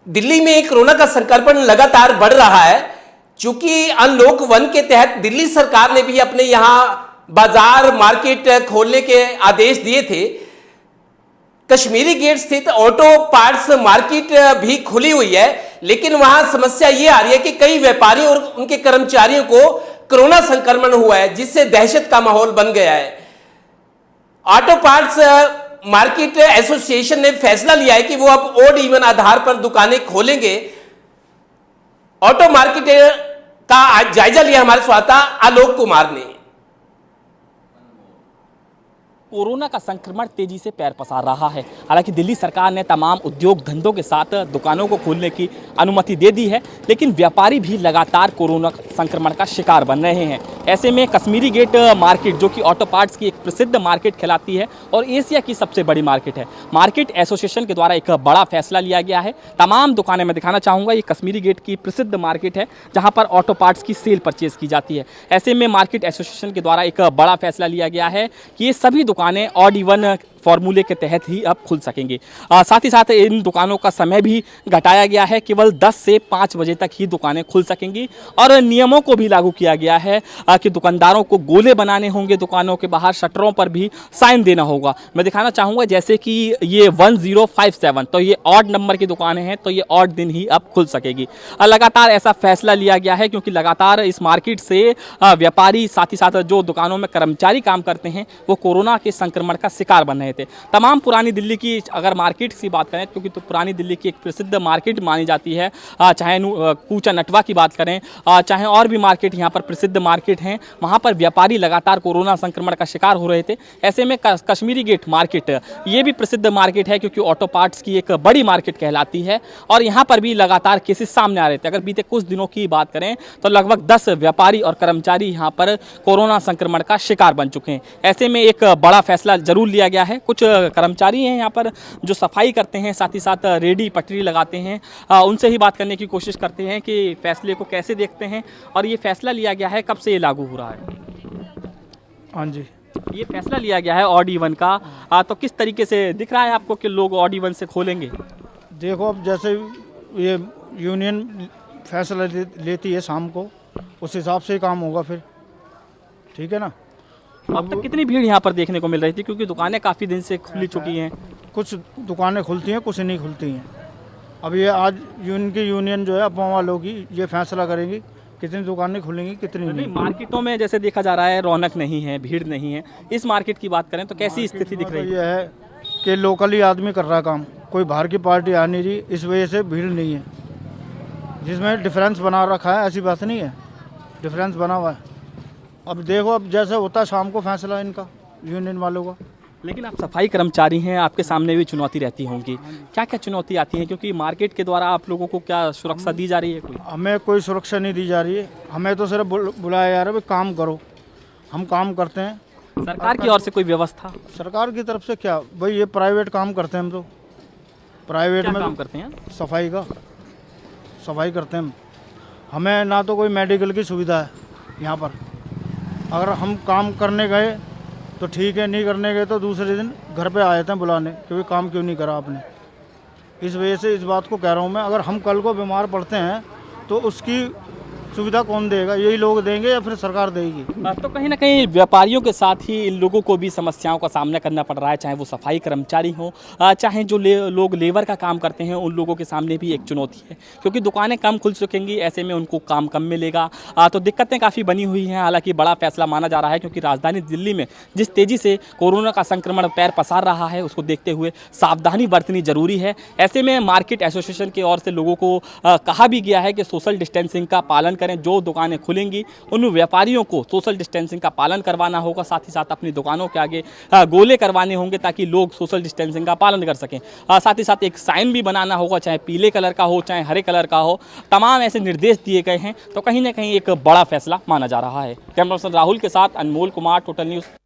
दिल्ली में कोरोना का संक्रमण लगातार बढ़ रहा है। चूंकि अनलॉक 1 के तहत दिल्ली सरकार ने भी अपने यहां बाजार मार्केट खोलने के आदेश दिए थे। कश्मीरी गेट स्थित ऑटो पार्ट्स मार्केट भी खुली हुई है, लेकिन वहां समस्या ये आ रही है कि कई व्यापारियों और उनके कर्मचारियों को कोरोना संक्रमण हुआ है, जिससे दहशत का माहौल बन गया है। ऑटो पार्ट्स मार्केट एसोसिएशन ने फैसला लिया है कि वो अब ओड इवन आधार पर दुकानें खोलेंगे। ऑटो मार्केट का जायजा लिया हमारे संवाददाता आलोक कुमार ने। कोरोना का संक्रमण तेजी से पैर पसार रहा है। हालांकि दिल्ली सरकार ने तमाम उद्योग धंधों के साथ दुकानों को खोलने की अनुमति दे दी है, लेकिन व्यापारी भी लगातार कोरोना संक्रमण का शिकार बन रहे हैं। ऐसे में कश्मीरी गेट मार्केट, जो कि ऑटो पार्ट्स की एक प्रसिद्ध मार्केट कहलाती है और एशिया की सबसे बड़ी मार्केट है, मार्केट एसोसिएशन के द्वारा एक बड़ा फैसला लिया गया है। तमाम दुकानें मैं दिखाना चाहूँगा, ये कश्मीरी गेट की प्रसिद्ध मार्केट है जहाँ पर ऑटो पार्ट्स की सेल परचेज की जाती है। ऐसे में मार्केट एसोसिएशन के द्वारा एक बड़ा फैसला लिया गया है कि ये सभी दुकानें ऑड इवन फॉर्मूले के तहत ही अब खुल सकेंगे। साथ ही साथ इन दुकानों का समय भी घटाया गया है, केवल 10 से 5 बजे तक ही दुकानें खुल सकेंगी। और नियमों को भी लागू किया गया है कि दुकानदारों को गोले बनाने होंगे, दुकानों के बाहर शटरों पर भी साइन देना होगा। मैं दिखाना चाहूँगा, जैसे कि ये 1057, तो ये ऑड नंबर की दुकानें हैं, तो ये ऑड दिन ही अब खुल सकेगी। लगातार ऐसा फैसला लिया गया है क्योंकि लगातार इस मार्केट से व्यापारी, साथ ही साथ जो दुकानों में कर्मचारी काम करते हैं, वो कोरोना के संक्रमण का शिकार बन रहे थे। तमाम पुरानी दिल्ली की अगर मार्केट की बात करें, क्योंकि तो पुरानी दिल्ली की एक प्रसिद्ध मार्केट मानी जाती है, चाहे कूचा नटवा की बात करें, चाहे और भी मार्केट यहाँ पर प्रसिद्ध मार्केट हैं, वहाँ पर व्यापारी लगातार कोरोना संक्रमण का शिकार हो रहे थे। ऐसे में कश्मीरी गेट मार्केट ये भी प्रसिद्ध मार्केट है क्योंकि ऑटो पार्ट्स की एक बड़ी मार्केट कहलाती है और यहाँ पर भी लगातार केसेस सामने आ रहे थे। अगर बीते कुछ दिनों की बात करें तो लगभग 10 व्यापारी और कर्मचारी यहाँ पर कोरोना संक्रमण का शिकार बन चुके हैं। ऐसे में एक बड़ा फैसला जरूर लिया गया है। कुछ कर्मचारी हैं यहाँ पर जो सफाई करते हैं, साथ ही साथ रेडी पटरी लगाते हैं, उनसे ही बात करने की कोशिश करते हैं कि फैसले को कैसे देखते हैं और ये फैसला लिया गया है, कब से ये लागू हो रहा है? हाँ जी, ये फैसला लिया गया है ऑड इवन का, तो किस तरीके से दिख रहा है आपको कि लोग ऑड इवन से खोलेंगे? देखो अब जैसे ये यूनियन फैसला लेती है शाम को, उस हिसाब से ही काम होगा फिर, ठीक है ना। अब तक कितनी भीड़ यहाँ पर देखने को मिल रही थी, क्योंकि दुकानें काफ़ी दिन से खुली चुकी हैं? कुछ दुकानें खुलती हैं, कुछ नहीं खुलती हैं। अब ये आज यूनियन जो है अफवाह वालों की ये फैसला करेगी कितनी दुकानें खुलेंगी कितनी नहीं। मार्केटों में जैसे देखा जा रहा है रौनक नहीं है, भीड़ नहीं है। इस मार्केट की बात करें तो कैसी स्थिति दिख रही है? ये है कि लोकली आदमी कर रहा है काम, कोई बाहर की पार्टी आ नहीं रही, इस वजह से भीड़ नहीं है। जिसमें डिफरेंस बना रखा है ऐसी बात नहीं है, डिफरेंस बना हुआ है। अब देखो अब जैसे होता है शाम को फैसला इनका, यूनियन वालों का। लेकिन आप सफाई कर्मचारी हैं, आपके सामने भी चुनौती रहती होंगी, क्या क्या चुनौती आती है? क्योंकि मार्केट के द्वारा आप लोगों को क्या सुरक्षा दी जा रही है? कोई हमें कोई सुरक्षा नहीं दी जा रही है, हमें तो सिर्फ बुलाया जा रहा है भाई काम करो, हम काम करते हैं। सरकार की ओर से कोई व्यवस्था? सरकार की तरफ से क्या भाई, ये प्राइवेट काम करते हैं हम तो, प्राइवेट में काम करते हैं, सफाई करते हैं। हमें ना तो कोई मेडिकल की सुविधा है यहाँ पर। अगर हम काम करने गए तो ठीक है, नहीं करने गए तो दूसरे दिन घर पे आए थे बुलाने कि भाई काम क्यों नहीं करा आपने। इस वजह से इस बात को कह रहा हूँ मैं, अगर हम कल को बीमार पड़ते हैं तो उसकी सुविधा कौन देगा? यही लोग देंगे या फिर सरकार देगी? तो कहीं ना कहीं व्यापारियों के साथ ही इन लोगों को भी समस्याओं का सामना करना पड़ रहा है, चाहे वो सफाई कर्मचारी हों, चाहे जो लोग लेबर का काम करते हैं, उन लोगों के सामने भी एक चुनौती है क्योंकि दुकानें कम खुल सकेंगी। ऐसे में उनको काम कम मिलेगा, तो दिक्कतें काफ़ी बनी हुई हैं। हालांकि बड़ा फैसला माना जा रहा है क्योंकि राजधानी दिल्ली में जिस तेज़ी से कोरोना का संक्रमण पैर पसार रहा है, उसको देखते हुए सावधानी बरतनी जरूरी है। ऐसे में मार्केट एसोसिएशन की ओर से लोगों को कहा भी गया है कि सोशल डिस्टेंसिंग का पालन करें। जो दुकानें खुलेंगी उन व्यापारियों को सोशल डिस्टेंसिंग का पालन करवाना होगा, साथ ही साथ अपनी दुकानों के आगे गोले करवाने होंगे ताकि लोग सोशल डिस्टेंसिंग का पालन कर सकें। साथ ही साथ एक साइन भी बनाना होगा, चाहे पीले कलर का हो चाहे हरे कलर का हो। तमाम ऐसे निर्देश दिए गए हैं, तो कहीं ना कहीं एक बड़ा फैसला माना जा रहा है। कैमरा पर्सन राहुल के साथ अनमोल कुमार, टोटल न्यूज़।